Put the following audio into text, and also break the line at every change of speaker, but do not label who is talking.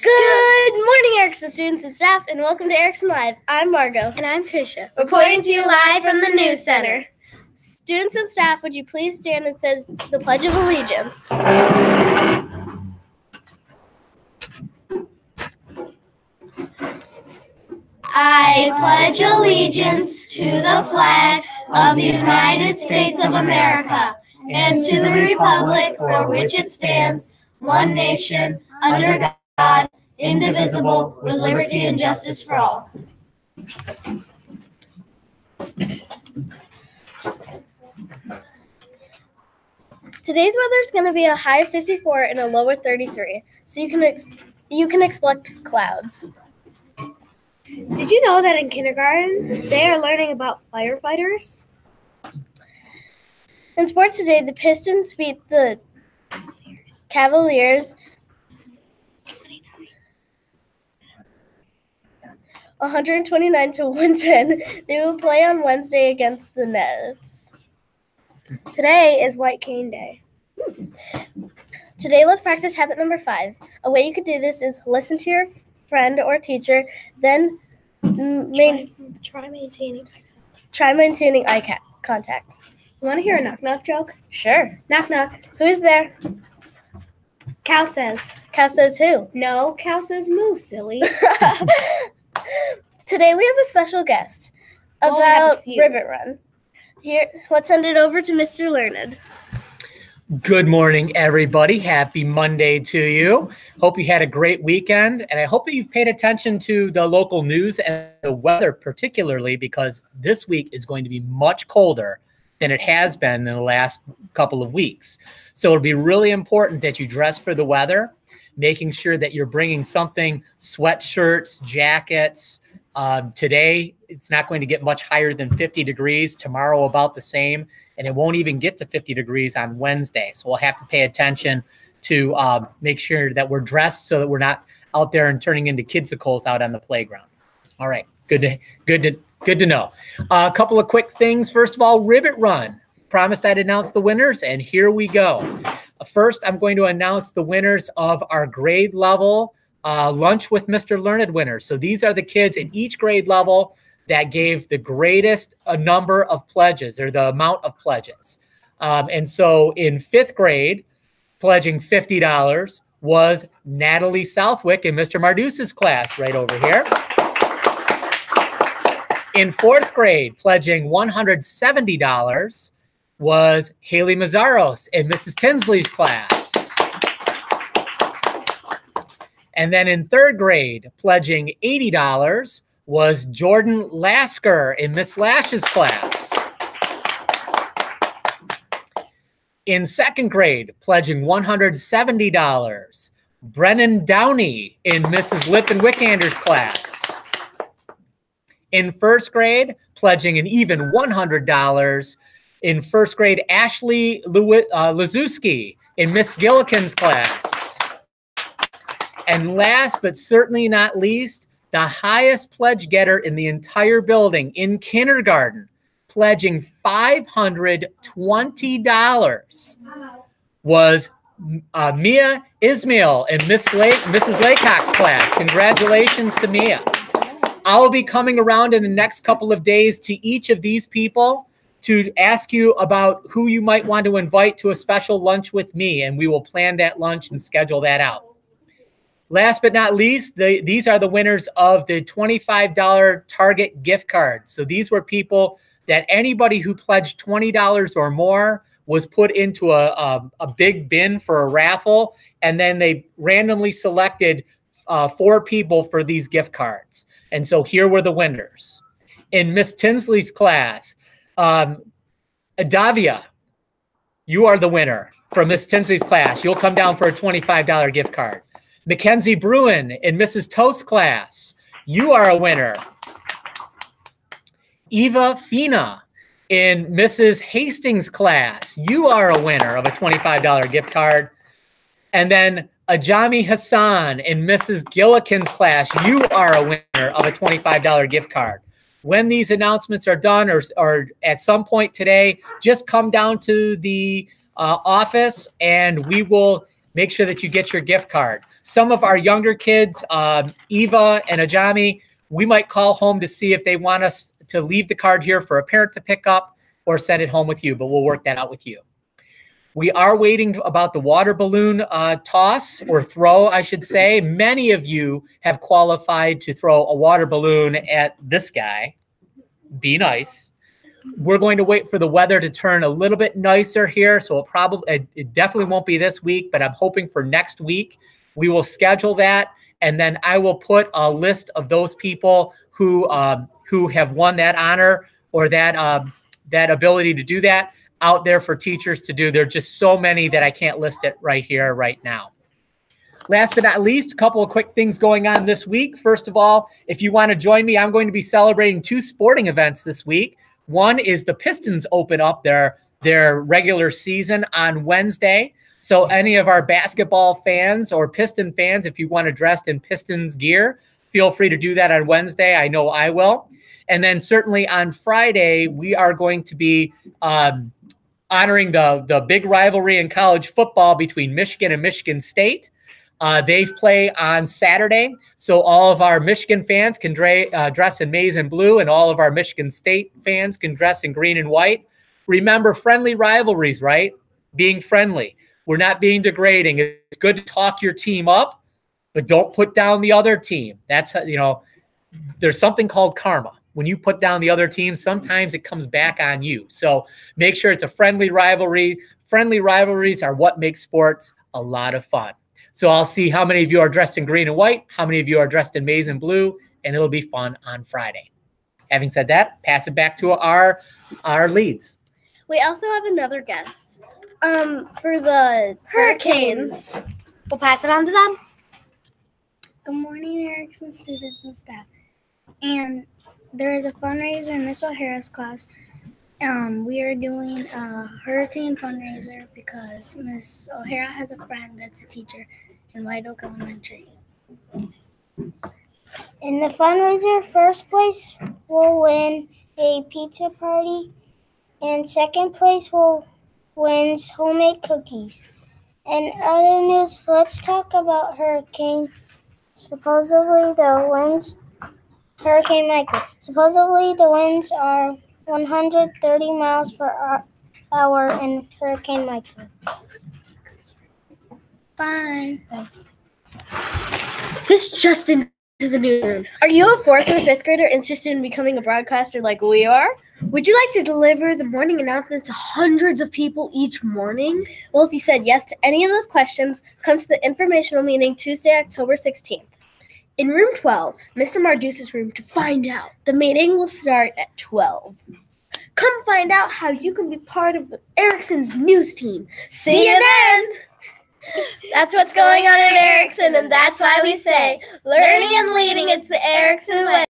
Good morning, Erickson students and staff, and welcome to Erickson Live. I'm Margot.
And I'm Trisha.
Reporting to you live from the News Center. Students and staff, would you please stand and say the Pledge of Allegiance? I pledge allegiance to the flag of the United States of America and to the republic for which it stands, one nation, under God, indivisible, with liberty and justice for all. Today's weather is going to be a high of 54 and a low of 33, so you can expect clouds.
Did you know that in kindergarten, they are learning about firefighters?
In sports today, the Pistons beat the Cavaliers 129-110. They will play on Wednesday against the Nets.
Today is White Cane Day.
Today, let's practice habit number 5. A way you could do this is listen to your friend or teacher, then
Try maintaining
eye contact.
You want to hear a knock-knock joke?
Sure.
Knock-knock.
Who's there?
Cow says.
Cow says who?
No, cow says moo, silly.
Today we have a special guest about Ribbit Run. Here, let's send it over to Mr. Learned.
Good morning, everybody. Happy Monday to you. Hope you had a great weekend, and I hope that you've paid attention to the local news and the weather particularly, because this week is going to be much colder than it has been in the last couple of weeks. So it'll be really important that you dress for the weather, making sure that you're bringing something, sweatshirts, jackets. Today, it's not going to get much higher than 50 degrees. Tomorrow, about the same. And it won't even get to 50 degrees on Wednesday. So we'll have to pay attention to make sure that we're dressed so that we're not out there and turning into kidsicles out on the playground. All right, good to know. A couple of quick things. First of all, Ribbit Run. Promised I'd announce the winners, and here we go. First, I'm going to announce the winners of our grade level Lunch with Mr. Learned winners. So these are the kids in each grade level that gave the greatest number of pledges, or the amount of pledges. And so in 5th grade, pledging $50 was Natalie Southwick in Mr. Mardus's class right over here. In 4th grade, pledging $170 was Haley Mazzaros in Mrs. Tinsley's class. And then in 3rd grade, pledging $80 was Jordan Lasker in Miss Lash's class. In 2nd grade, pledging $170, Brennan Downey in Mrs. Lippin Wickander's class. In 1st grade, pledging an even $100, in 1st grade, Ashley Lazuski in Miss Gillikin's class. And last but certainly not least, the highest pledge getter in the entire building in kindergarten, pledging $520, was Mia Ismail in Mrs. Laycock's class. Congratulations to Mia. I'll be coming around in the next couple of days to each of these people to ask you about who you might want to invite to a special lunch with me, and we will plan that lunch and schedule that out. Last but not least, these are the winners of the $25 Target gift card. So these were people that anybody who pledged $20 or more was put into a big bin for a raffle, and then they randomly selected 4 people for these gift cards. And so here were the winners. In Miss Tinsley's class, Adavia, you are the winner from Miss Tinsley's class. You'll come down for a $25 gift card. Mackenzie Bruin in Mrs. Toast's class, you are a winner. Eva Fina in Mrs. Hastings' class, you are a winner of a $25 gift card. And then Ajami Hassan in Mrs. Gillikin's class, you are a winner of a $25 gift card. When these announcements are done, or at some point today, just come down to the office and we will make sure that you get your gift card. Some of our younger kids, Eva and Ajami, we might call home to see if they want us to leave the card here for a parent to pick up or send it home with you, but we'll work that out with you. We are waiting about the water balloon toss or throw, I should say. Many of you have qualified to throw a water balloon at this guy. Be nice. We're going to wait for the weather to turn a little bit nicer here, so it definitely won't be this week, but I'm hoping for next week. We will schedule that, and then I will put a list of those people who have won that honor or that ability to do that out there for teachers to do. There are just so many that I can't list it right here, right now. Last but not least, a couple of quick things going on this week. First of all, if you want to join me, I'm going to be celebrating 2 sporting events this week. One is the Pistons open up their regular season on Wednesday. So any of our basketball fans or Piston fans, if you want to dress in Pistons gear, feel free to do that on Wednesday. I know I will. And then certainly on Friday, we are going to be honoring the big rivalry in college football between Michigan and Michigan State. They play on Saturday, so all of our Michigan fans can dress in maize and blue, and all of our Michigan State fans can dress in green and white. Remember, friendly rivalries, right? Being friendly. We're not being degrading. It's good to talk your team up, but don't put down the other team. That's, there's something called karma. When you put down the other team, sometimes it comes back on you. So make sure it's a friendly rivalry. Friendly rivalries are what make sports a lot of fun. So I'll see how many of you are dressed in green and white, how many of you are dressed in maize and blue, and it'll be fun on Friday. Having said that, pass it back to our leads.
We also have another guest for the Hurricanes. We'll pass it on to them.
Good morning, Erickson students and staff. And there is a fundraiser in Miss O'Hara's class. We are doing a hurricane fundraiser because Miss O'Hara has a friend that's a teacher in White Oak Elementary. In the fundraiser, first place will win a pizza party, and second place wins homemade cookies. And other news, let's talk about hurricane. Hurricane Michael. Supposedly the winds are 130 miles per hour in Hurricane Michael. Bye.
This just into the newsroom. Are you a 4th or 5th grader interested in becoming a broadcaster like we are? Would you like to deliver the morning announcements to hundreds of people each morning? Well, if you said yes to any of those questions, come to the informational meeting Tuesday, October 16th. In room 12, Mr. Marduce's room to find out. The meeting will start at 12. Come find out how you can be part of Erickson's news team. See you then! That's what's going on at Erickson, and that's why we say, learning and leading, it's the Erickson way.